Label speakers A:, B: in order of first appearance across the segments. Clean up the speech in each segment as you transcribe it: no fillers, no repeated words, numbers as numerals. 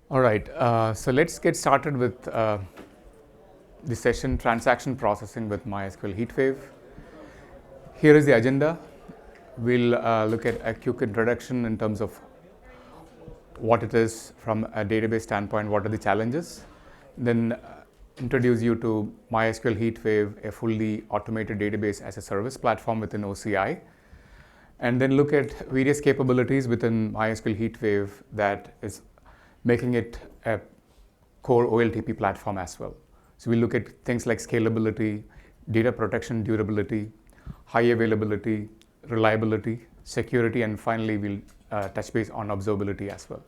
A: All right, so let's get started with the session transaction processing with MySQL HeatWave. Here is the agenda. We'll look at a quick introduction in terms of what it is from a database standpoint, what are the challenges. Then introduce you to MySQL HeatWave, a fully automated database as a service platform within OCI. And then look at various capabilities within MySQL HeatWave that is making it a core OLTP platform as well. So we look at things like scalability, data protection, durability, high availability, reliability, security, and finally we'll touch base on observability as well.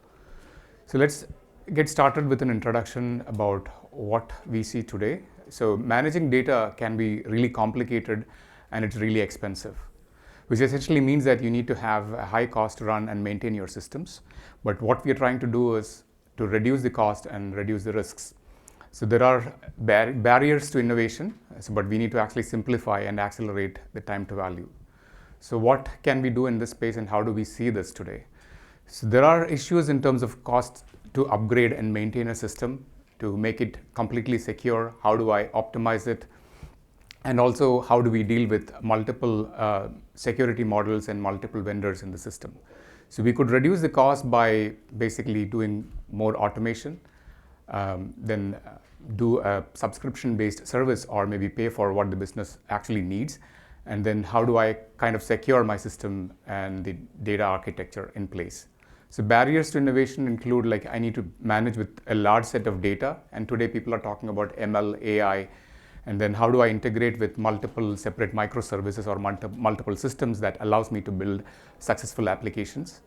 A: So let's get started with an introduction about what we see today. So managing data can be really complicated and it's really expensive, which essentially means that you need to have a high cost to run and maintain your systems. But what we are trying to do is to reduce the cost and reduce the risks. So there are barriers to innovation, but we need to actually simplify and accelerate the time to value. So what can we do in this space and how do we see this today? So there are issues in terms of cost to upgrade and maintain a system, to make it completely secure. How do I optimize it? And also, how do we deal with multiple security models and multiple vendors in the system? So we could reduce the cost by basically doing more automation, then do a subscription-based service or maybe pay for what the business actually needs. And then how do I kind of secure my system and the data architecture in place? So barriers to innovation include, like, I need to manage with a large set of data. And today people are talking about ML, AI, and then how do I integrate with multiple separate microservices or multiple systems that allows me to build successful applications.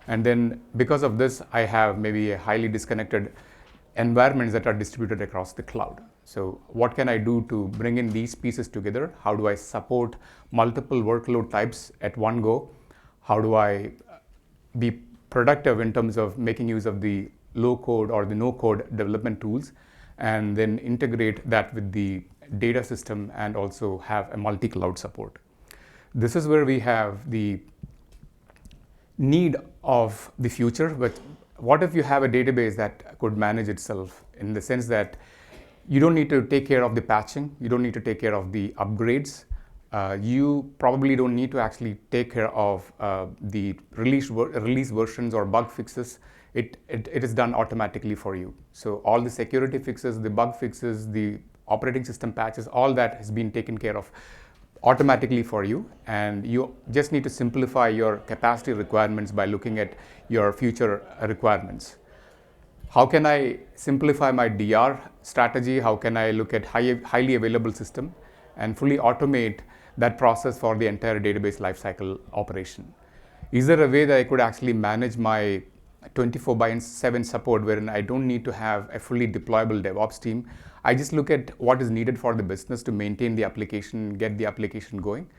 A: And then because of this, I have maybe a highly disconnected environments that are distributed across the cloud. So what can I do to bring in these pieces together? How do I support multiple workload types at one go? How do I be productive in terms of making use of the low code or the no code development tools, and then integrate that with the data system and also have a multi-cloud support? This is where we have the need of the future. But what if you have a database that could manage itself, in the sense that you don't need to take care of the patching, you don't need to take care of the upgrades, you probably don't need to actually take care of the release versions or bug fixes. It is done automatically for you. So all the security fixes, the bug fixes, the operating system patches, all that has been taken care of automatically for you, and you just need to simplify your capacity requirements by looking at your future requirements. How can I simplify my DR strategy? How can I look at highly available system and fully automate that process for the entire database lifecycle operation? Is there a way that I could actually manage my 24/7 support, wherein I don't need to have a fully deployable DevOps team? I just look at what is needed for the business to maintain the application, get the application going.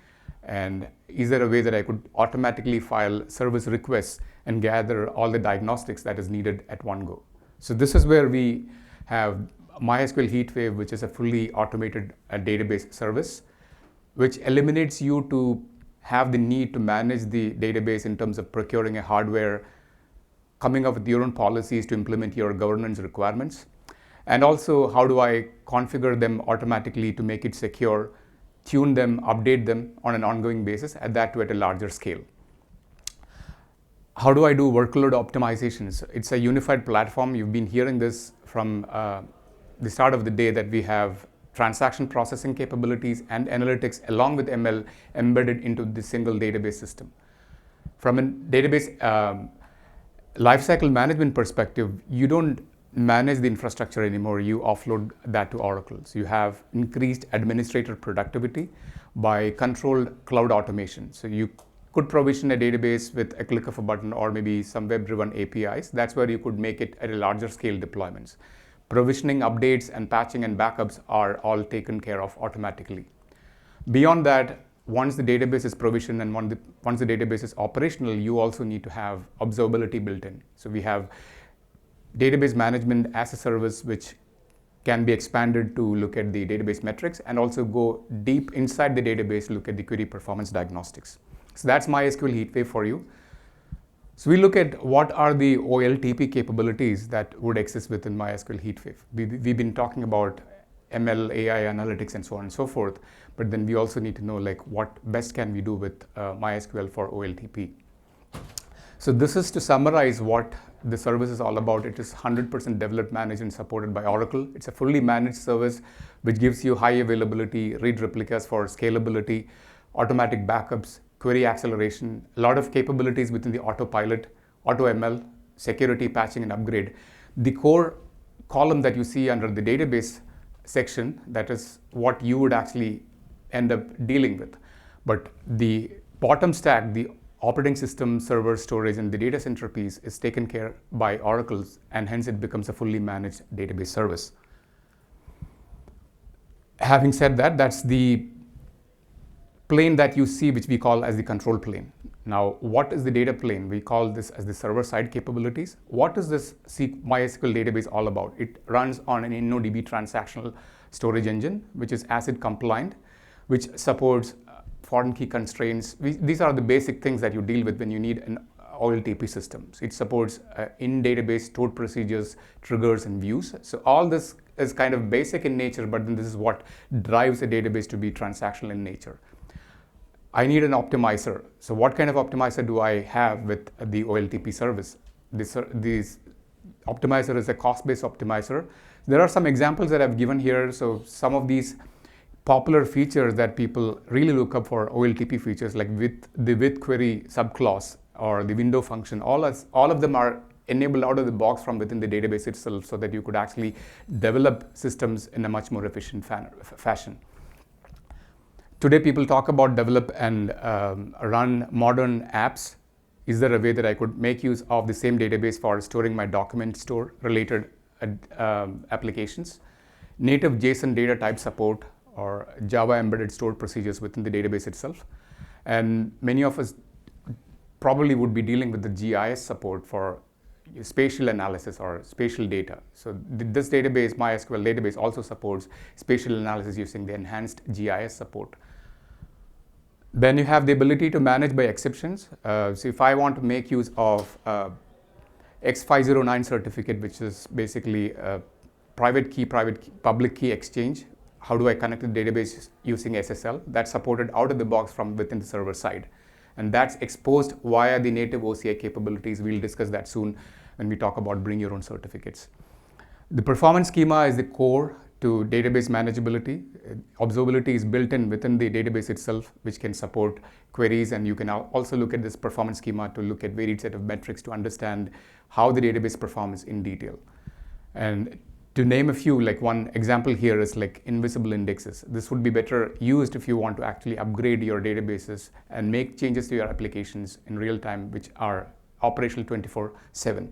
A: And is there a way that I could automatically file service requests and gather all the diagnostics that is needed at one go? So this is where we have MySQL HeatWave, which is a fully automated database service, which eliminates you to have the need to manage the database in terms of procuring a hardware, coming up with your own policies to implement your governance requirements. And also, how do I configure them automatically to make it secure, tune them, update them on an ongoing basis, and that too at a larger scale? How do I do workload optimizations? It's a unified platform. You've been hearing this from the start of the day, that we have transaction processing capabilities and analytics along with ML embedded into the single database system. From a database lifecycle management perspective, you don't manage the infrastructure anymore. You offload that to Oracle. So you have increased administrator productivity by controlled cloud automation. So you could provision a database with a click of a button or maybe some web-driven APIs. That's where you could make it at a larger scale deployments. Provisioning, updates, and patching and backups are all taken care of automatically. Beyond that, once the database is provisioned and once the database is operational, you also need to have observability built in. So we have database management as a service, which can be expanded to look at the database metrics and also go deep inside the database, look at the query performance diagnostics. So that's MySQL HeatWave for you. So we look at what are the OLTP capabilities that would exist within MySQL HeatWave. We've been talking about ML, AI, analytics, and so on and so forth, but then we also need to know like what best can we do with MySQL for OLTP. So this is to summarize what the service is all about. It is 100% developed, managed, and supported by Oracle. It's a fully managed service which gives you high availability, read replicas for scalability, automatic backups, query acceleration, a lot of capabilities within the autopilot, AutoML, security patching and upgrade. The core column that you see under the database section, that is what you would actually end up dealing with. But the bottom stack, the operating system, server, storage, and the data center piece is taken care by Oracle, and hence it becomes a fully managed database service. Having said that, that's the plane that you see, which we call as the control plane. Now, what is the data plane? We call this as the server-side capabilities. What is this MySQL database all about? It runs on an InnoDB transactional storage engine, which is ACID compliant, which supports foreign key constraints. These are the basic things that you deal with when you need an OLTP system. So it supports in-database stored procedures, triggers, and views. So all this is kind of basic in nature, but then this is what drives a database to be transactional in nature. I need an optimizer. So what kind of optimizer do I have with the OLTP service? This optimizer is a cost-based optimizer. There are some examples that I've given here. So some of these popular features that people really look up for OLTP features, like with query subclause or the window function, all of them are enabled out of the box from within the database itself, so that you could actually develop systems in a much more efficient fashion. Today, people talk about develop and run modern apps. Is there a way that I could make use of the same database for storing my document store related applications? Native JSON data type support or Java embedded stored procedures within the database itself. And many of us probably would be dealing with the GIS support for spatial analysis or spatial data. So this database, MySQL database, also supports spatial analysis using the enhanced GIS support. Then you have the ability to manage by exceptions. So if I want to make use of X509 certificate, which is basically a private key, public key exchange, how do I connect to the database using SSL? That's supported out of the box from within the server side. And that's exposed via the native OCI capabilities. We'll discuss that soon when we talk about bring your own certificates. The performance schema is the core to database manageability. Observability is built in within the database itself, which can support queries, and you can also look at this performance schema to look at varied set of metrics to understand how the database performs in detail. And to name a few, like one example here is like invisible indexes. This would be better used if you want to actually upgrade your databases and make changes to your applications in real time, which are operational 24/7.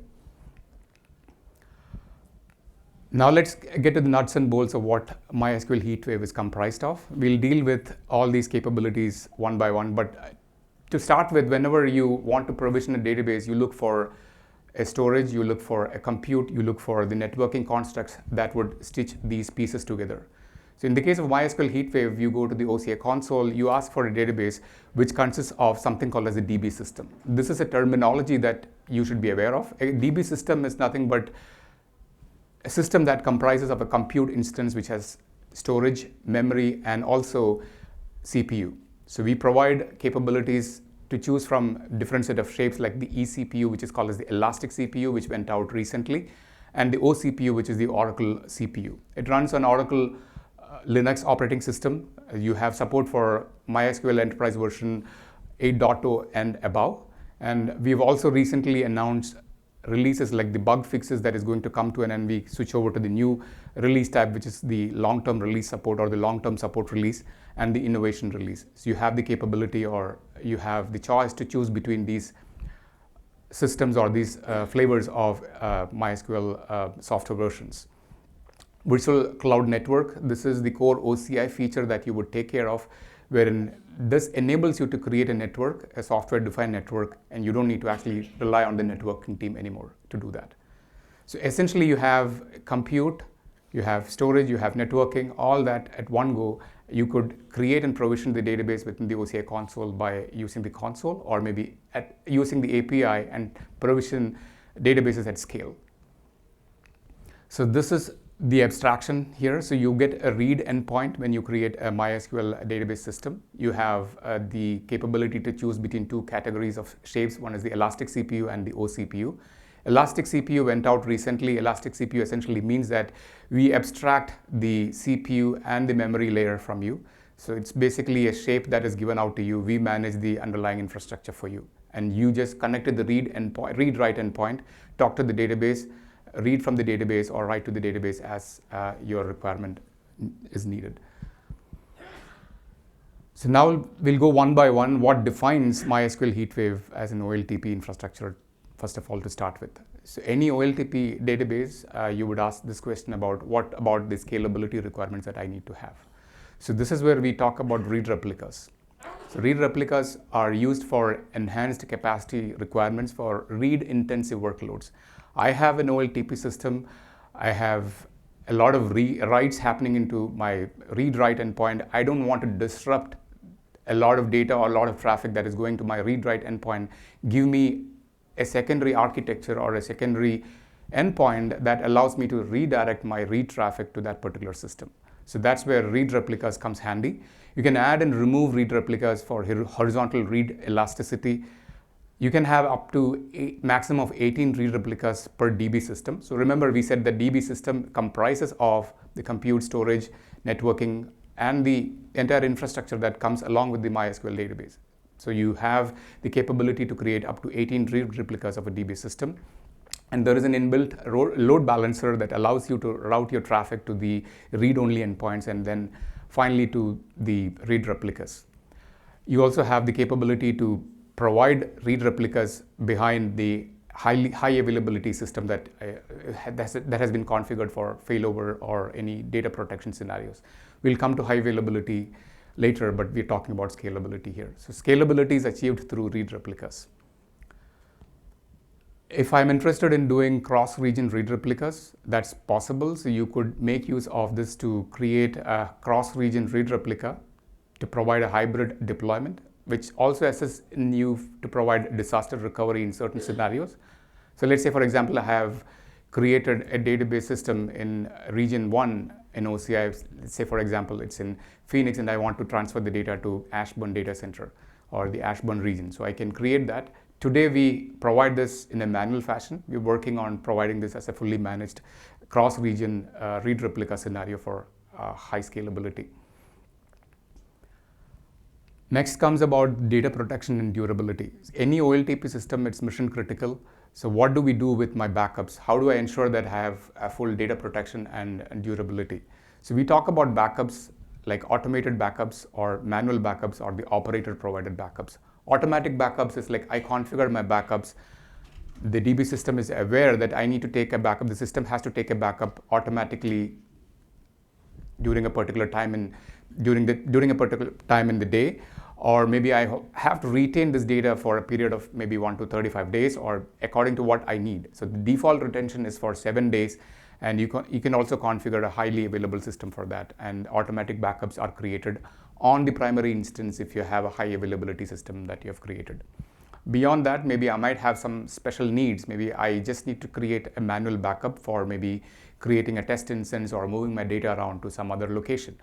A: Now let's get to the nuts and bolts of what MySQL HeatWave is comprised of. We'll deal with all these capabilities one by one, but to start with, whenever you want to provision a database, you look for a storage, you look for a compute, you look for the networking constructs that would stitch these pieces together. So in the case of MySQL HeatWave, you go to the OCI console, you ask for a database which consists of something called as a DB system. This is a terminology that you should be aware of. A DB system is nothing but a system that comprises of a compute instance which has storage, memory, and also CPU. So we provide capabilities to choose from different set of shapes, like the eCPU, which is called as the Elastic CPU, which went out recently, and the OCPU, which is the Oracle CPU. It runs on Oracle Linux operating system. You have support for MySQL Enterprise version 8.0 and above. And we've also recently announced releases like the bug fixes that is going to come to an end. We switch over to the new release tab, which is the long-term release support or the long-term support release, and the innovation release. So you have the capability, or you have the choice to choose between these systems or these flavors of MySQL software versions. Virtual Cloud Network, this is the core OCI feature that you would take care of, wherein this enables you to create a network, a software-defined network, and you don't need to actually rely on the networking team anymore to do that. So essentially you have compute, You have storage, you have networking, all that at one go. You could create and provision the database within the OCI console by using the console, or maybe using the API and provision databases at scale. So this is the abstraction here. So you get a read endpoint when you create a MySQL database system. You have the capability to choose between two categories of shapes. One is the elastic CPU and the OCPU. Elastic CPU went out recently. Elastic CPU essentially means that we abstract the CPU and the memory layer from you. So it's basically a shape that is given out to you. We manage the underlying infrastructure for you. And you just connected the read-write endpoint, talk to the database, read from the database, or write to the database as your requirement is needed. So now we'll go one by one. What defines MySQL HeatWave as an OLTP infrastructure, first of all, to start with. So any OLTP database, you would ask this question about what about the scalability requirements that I need to have. So this is where we talk about read replicas. So read replicas are used for enhanced capacity requirements for read-intensive workloads. I have an OLTP system. I have a lot of writes happening into my read-write endpoint. I don't want to disrupt a lot of data or a lot of traffic that is going to my read-write endpoint. Give me a secondary architecture or a secondary endpoint that allows me to redirect my read traffic to that particular system. So that's where read replicas comes handy. You can add and remove read replicas for horizontal read elasticity. You can have up to a maximum of 18 read replicas per DB system. So remember, we said the DB system comprises of the compute, storage, networking, and the entire infrastructure that comes along with the MySQL database. So you have the capability to create up to 18 read replicas of a DB system. And there is an inbuilt load balancer that allows you to route your traffic to the read-only endpoints and then finally to the read replicas. You also have the capability to provide read replicas behind the high availability system that has been configured for failover or any data protection scenarios. We'll come to high availability later, but we're talking about scalability here. So scalability is achieved through read replicas. If I'm interested in doing cross-region read replicas, that's possible. So you could make use of this to create a cross-region read replica to provide a hybrid deployment, which also assists in you to provide disaster recovery in certain scenarios. So let's say, for example, I have created a database system in region 1 in OCI. Let's say, for example, it's in Phoenix and I want to transfer the data to Ashburn data center or the Ashburn region. So I can create that. Today we provide this in a manual fashion. We're working on providing this as a fully managed cross-region read replica scenario for high scalability. Next comes about data protection and durability. Any OLTP system, it's mission critical. So what do we do with my backups? How do I ensure that I have a full data protection and durability? So we talk about backups like automated backups or manual backups or the operator provided backups. Automatic backups is like I configure my backups. The DB system is aware that I need to take a backup. The system has to take a backup automatically during a particular time in the day, or maybe I have to retain this data for a period of maybe 1 to 35 days or according to what I need. So the default retention is for 7 days, and you can also configure a highly available system for that, and automatic backups are created on the primary instance if you have a high availability system that you have created. Beyond that, maybe I might have some special needs. Maybe I just need to create a manual backup for maybe creating a test instance or moving my data around to some other location.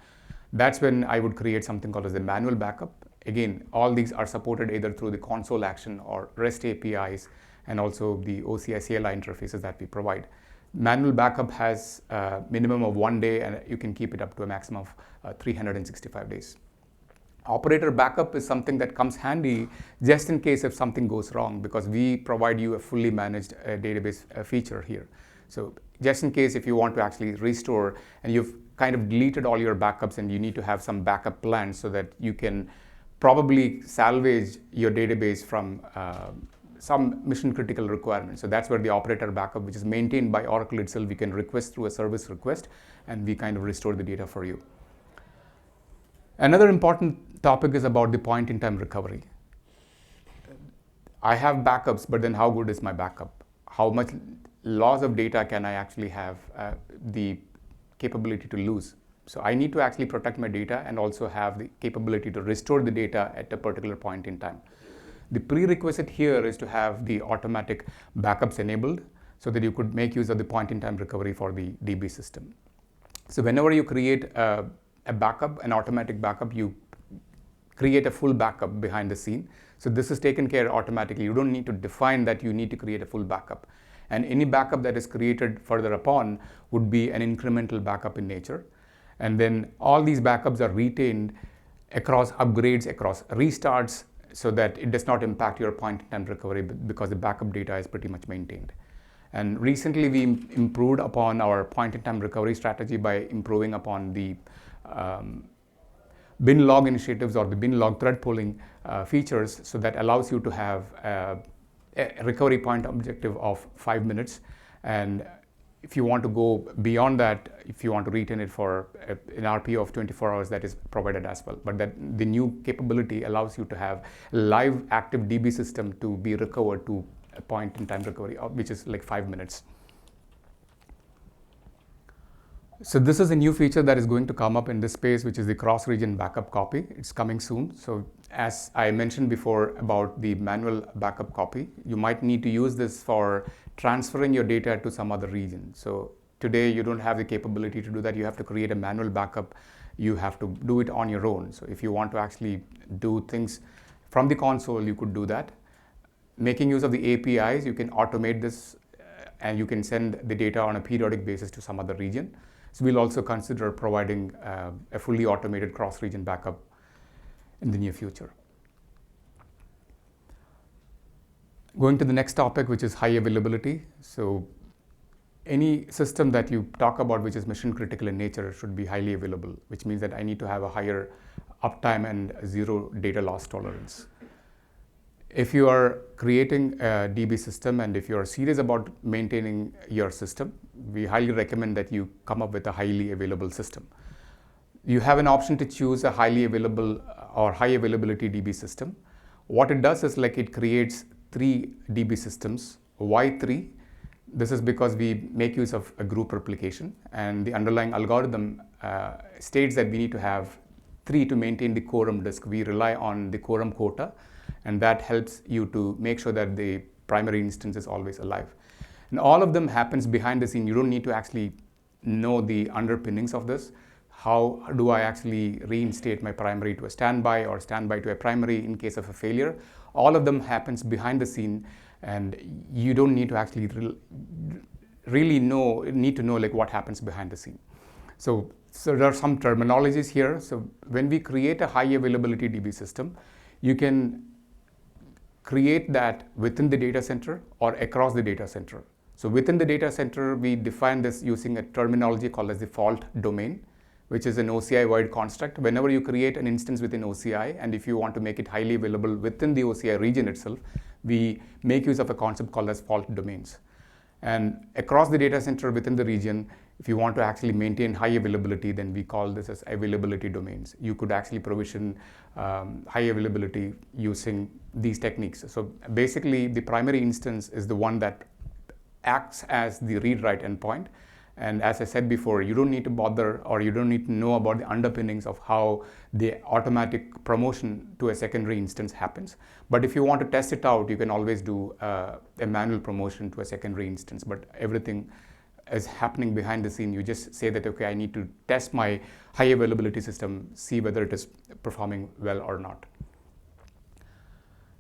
A: That's when I would create something called as a manual backup. Again, all these are supported either through the console action or REST APIs and also the OCI CLI interfaces that we provide. Manual backup has a minimum of 1 day, and you can keep it up to a maximum of 365 days. Operator backup is something that comes handy just in case if something goes wrong, because we provide you a fully managed database feature here. So just in case if you want to actually restore and you've kind of deleted all your backups and you need to have some backup plans so that you can probably salvage your database from some mission critical requirements. So that's where the operator backup, which is maintained by Oracle itself, we can request through a service request and we kind of restore the data for you. Another important topic is about the point-in-time recovery. I have backups, but then how good is my backup? How much loss of data can I actually have? The capability to lose. So I need to actually protect my data and also have the capability to restore the data at a particular point in time. The prerequisite here is to have the automatic backups enabled so that you could make use of the point-in-time recovery for the DB system. So whenever you create a backup, an automatic backup, you create a full backup behind the scene. So this is taken care automatically. You don't need to define that you need to create a full backup. And any backup that is created further upon would be an incremental backup in nature. And then all these backups are retained across upgrades, across restarts, so that it does not impact your point-in-time recovery because the backup data is pretty much maintained. And recently we improved upon our point-in-time recovery strategy by improving upon the bin log initiatives or the bin log thread pooling features, so that allows you to have a recovery point objective of 5 minutes. And if you want to go beyond that, if you want to retain it for an RPO of 24 hours, that is provided as well. But that the new capability allows you to have live active DB system to be recovered to a point-in-time recovery, which is like 5 minutes. So this is a new feature that is going to come up in this space, which is the cross-region backup copy. It's coming soon. So as I mentioned before about the manual backup copy, you might need to use this for transferring your data to some other region. So today you don't have the capability to do that. You have to create a manual backup. You have to do it on your own. So if you want to actually do things from the console, you could do that. Making use of the APIs, you can automate this and you can send the data on a periodic basis to some other region. So we'll also consider providing a fully automated cross-region backup in the near future. Going to the next topic, which is high availability. So any system that you talk about which is mission critical in nature should be highly available, which means that I need to have a higher uptime and zero data loss tolerance. If you are creating a DB system and if you are serious about maintaining your system, we highly recommend that you come up with a highly available system. You have an option to choose a highly available or high availability DB system. What it does is like it creates 3 DB systems. Why 3? This is because we make use of a group replication, and the underlying algorithm states that we need to have 3 to maintain the quorum disk. We rely on the quorum quota, and that helps you to make sure that the primary instance is always alive. And all of them happens behind the scene. You don't need to actually know the underpinnings of this. How do I actually reinstate my primary to a standby or standby to a primary in case of a failure? All of them happens behind the scene, and you don't need to actually really need to know like what happens behind the scene. So there are some terminologies here. So when we create a high availability DB system, you can create that within the data center or across the data center. So within the data center, we define this using a terminology called as the fault domain, which is an OCI-wide construct. Whenever you create an instance within OCI, and if you want to make it highly available within the OCI region itself, we make use of a concept called as fault domains. And across the data center within the region, if you want to actually maintain high availability, then we call this as availability domains. You could actually provision high availability using these techniques. So basically, the primary instance is the one that acts as the read-write endpoint. And as I said before, you don't need to bother or you don't need to know about the underpinnings of how the automatic promotion to a secondary instance happens. But if you want to test it out, you can always do a manual promotion to a secondary instance. But everything is happening behind the scene. You just say that, okay, I need to test my high availability system, see whether it is performing well or not.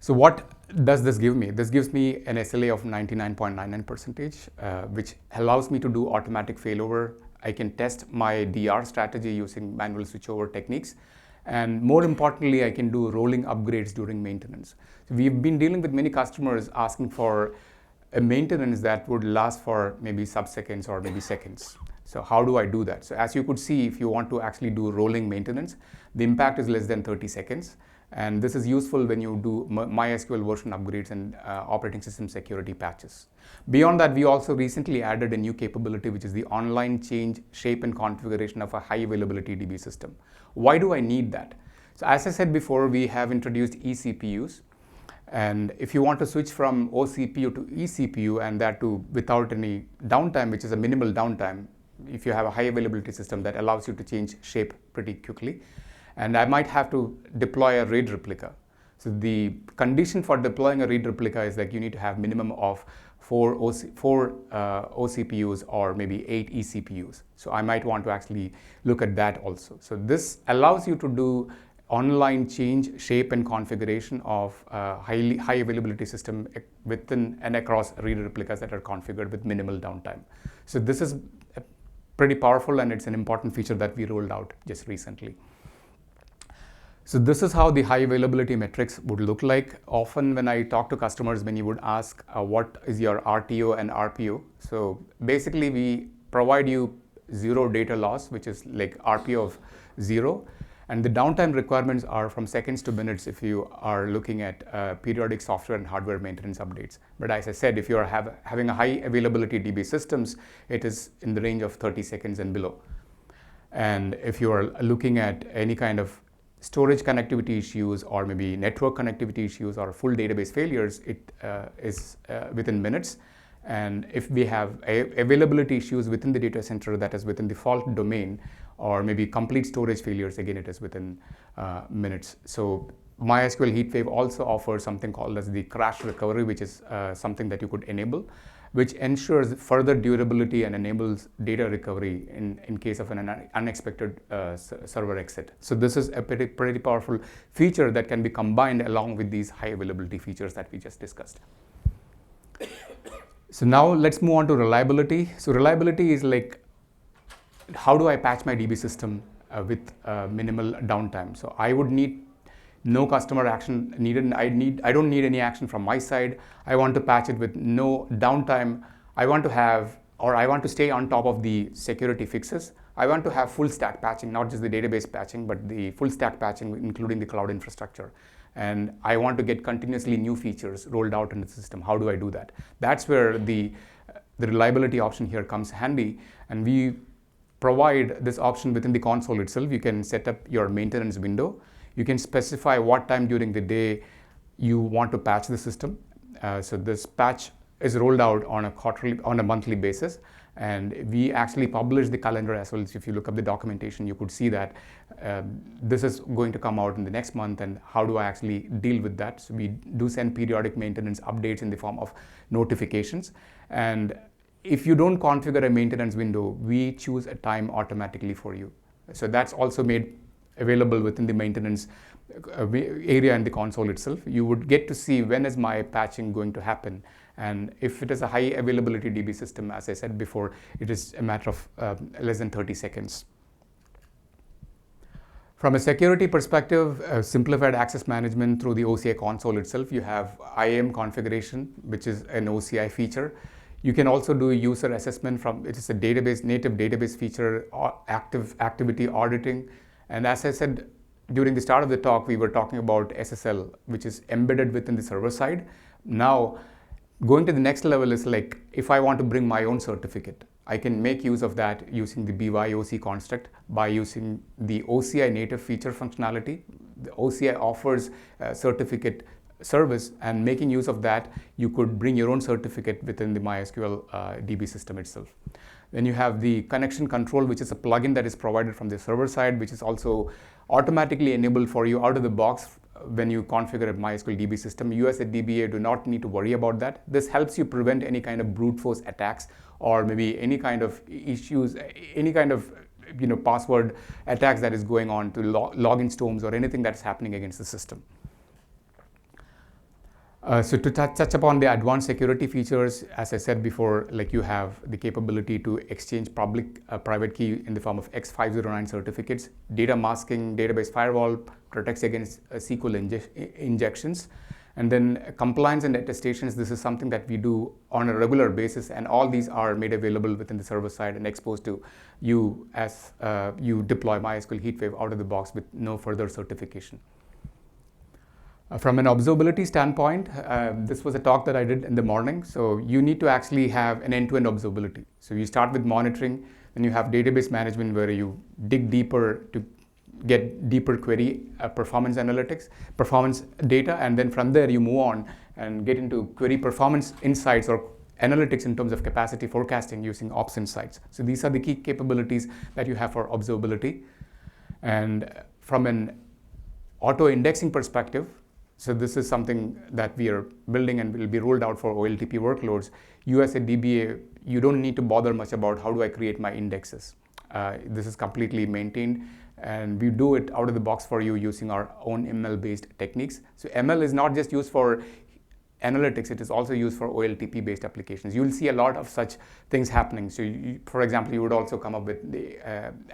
A: So what does this give me? This gives me an SLA of 99.99%, which allows me to do automatic failover. I can test my DR strategy using manual switchover techniques. And more importantly, I can do rolling upgrades during maintenance. So we've been dealing with many customers asking for a maintenance that would last for maybe sub-seconds or maybe seconds. So how do I do that? So as you could see, if you want to actually do rolling maintenance, the impact is less than 30 seconds. And this is useful when you do MySQL version upgrades and operating system security patches. Beyond that, we also recently added a new capability, which is the online change, shape, and configuration of a high availability DB system. Why do I need that? So as I said before, we have introduced eCPUs. And if you want to switch from OCPU to eCPU and that too without any downtime, which is a minimal downtime, if you have a high availability system that allows you to change shape pretty quickly. And I might have to deploy a RAID replica. So the condition for deploying a RAID replica is that you need to have minimum of four OCPUs or maybe 8 eCPUs. So I might want to actually look at that also. So this allows you to do online change, shape, and configuration of high availability system within and across RAID replicas that are configured with minimal downtime. So this is pretty powerful, and it's an important feature that we rolled out just recently. So this is how the high availability metrics would look like. Often when I talk to customers, when you would ask what is your RTO and RPO. So basically we provide you zero data loss, which is like RPO of 0. And the downtime requirements are from seconds to minutes if you are looking at periodic software and hardware maintenance updates. But as I said, if you are having a high availability DB systems, it is in the range of 30 seconds and below. And if you are looking at any kind of storage connectivity issues or maybe network connectivity issues or full database failures, it is within minutes. And if we have availability issues within the data center that is within the fault domain, or maybe complete storage failures, again it is within minutes. So MySQL HeatWave also offers something called as the crash recovery, which is something that you could enable, which ensures further durability and enables data recovery in case of an unexpected server exit. So this is a pretty powerful feature that can be combined along with these high availability features that we just discussed. So now let's move on to reliability. So reliability is like, how do I patch my DB system with minimal downtime? So I would need no customer action needed. I don't need any action from my side. I want to patch it with no downtime. I want to stay on top of the security fixes. I want to have full stack patching, not just the database patching, but the full stack patching, including the cloud infrastructure. And I want to get continuously new features rolled out in the system. How do I do that? That's where the reliability option here comes handy. And we provide this option within the console itself. You can set up your maintenance window. You can specify what time during the day you want to patch the system. So this patch is rolled out on a monthly basis, and we actually publish the calendar as well. So if you look up the documentation, you could see that this is going to come out in the next month, and how do I actually deal with that? So we do send periodic maintenance updates in the form of notifications. And if you don't configure a maintenance window, we choose a time automatically for you. So that's also made available within the maintenance area in the console itself. You would get to see when is my patching going to happen. And if it is a high availability DB system, as I said before, it is a matter of less than 30 seconds. From a security perspective, simplified access management through the OCI console itself, you have IAM configuration, which is an OCI feature. You can also do user assessment it is a native database feature, activity auditing. And as I said, during the start of the talk, we were talking about SSL, which is embedded within the server side. Now, going to the next level is like, if I want to bring my own certificate, I can make use of that using the BYOC construct by using the OCI native feature functionality. The OCI offers a certificate service, and making use of that, you could bring your own certificate within the MySQL DB system itself. Then you have the connection control, which is a plugin that is provided from the server side, which is also automatically enabled for you out of the box when you configure a MySQL DB system. You as a DBA do not need to worry about that. This helps you prevent any kind of brute force attacks, or maybe any kind of issues, any kind of password attacks that is going on to login storms or anything that's happening against the system. So to touch upon the advanced security features, as I said before, like you have the capability to exchange public private key in the form of X509 certificates, data masking, database firewall, protects against SQL injections, and then compliance and attestations. This is something that we do on a regular basis, and all these are made available within the server side and exposed to you as you deploy MySQL HeatWave out of the box with no further certification. From an observability standpoint, this was a talk that I did in the morning. So you need to actually have an end-to-end observability. So you start with monitoring, then you have database management where you dig deeper to get deeper query performance analytics, performance data, and then from there you move on and get into query performance insights or analytics in terms of capacity forecasting using ops insights. So these are the key capabilities that you have for observability. And from an auto indexing perspective, so this is something that we are building and will be rolled out for OLTP workloads. You as a DBA, you don't need to bother much about how do I create my indexes. This is completely maintained, and we do it out of the box for you using our own ML-based techniques. So ML is not just used for analytics, it is also used for OLTP-based applications. You will see a lot of such things happening. So for example, you would also come up with the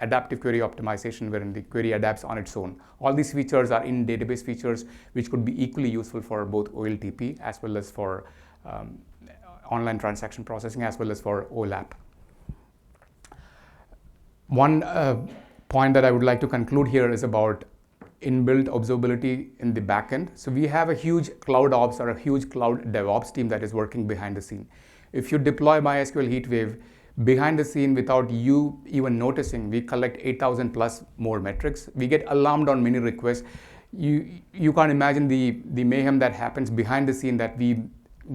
A: adaptive query optimization, wherein the query adapts on its own. All these features are in database features, which could be equally useful for both OLTP as well as for online transaction processing, as well as for OLAP. One point that I would like to conclude here is about inbuilt observability in the backend. So we have a huge cloud ops or a huge cloud DevOps team that is working behind the scene. If you deploy MySQL HeatWave behind the scene without you even noticing, we collect 8,000 plus more metrics. We get alarmed on many requests. You can't imagine the mayhem that happens behind the scene that we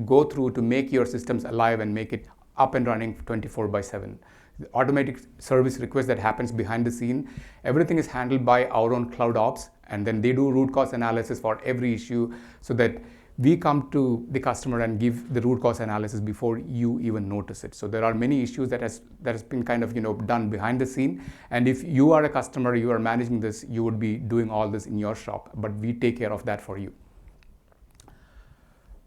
A: go through to make your systems alive and make it up and running 24/7. The automatic service request that happens behind the scene, everything is handled by our own cloud ops, and then they do root cause analysis for every issue so that we come to the customer and give the root cause analysis before you even notice it. So there are many issues that has been kind of done behind the scene, and if you are a customer, you are managing this, you would be doing all this in your shop, but we take care of that for you.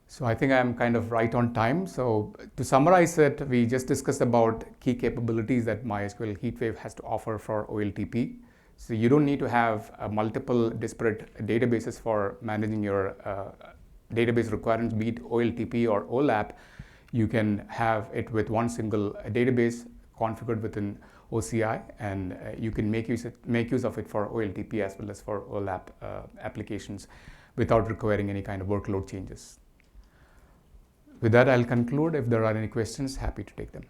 A: So I think I'm kind of right on time. So to summarize it, we just discussed about key capabilities that MySQL HeatWave has to offer for OLTP. So you don't need to have multiple disparate databases for managing your database requirements, be it OLTP or OLAP. You can have it with one single database configured within OCI, and you can make use of it for OLTP as well as for OLAP applications without requiring any kind of workload changes. With that, I'll conclude. If there are any questions, happy to take them.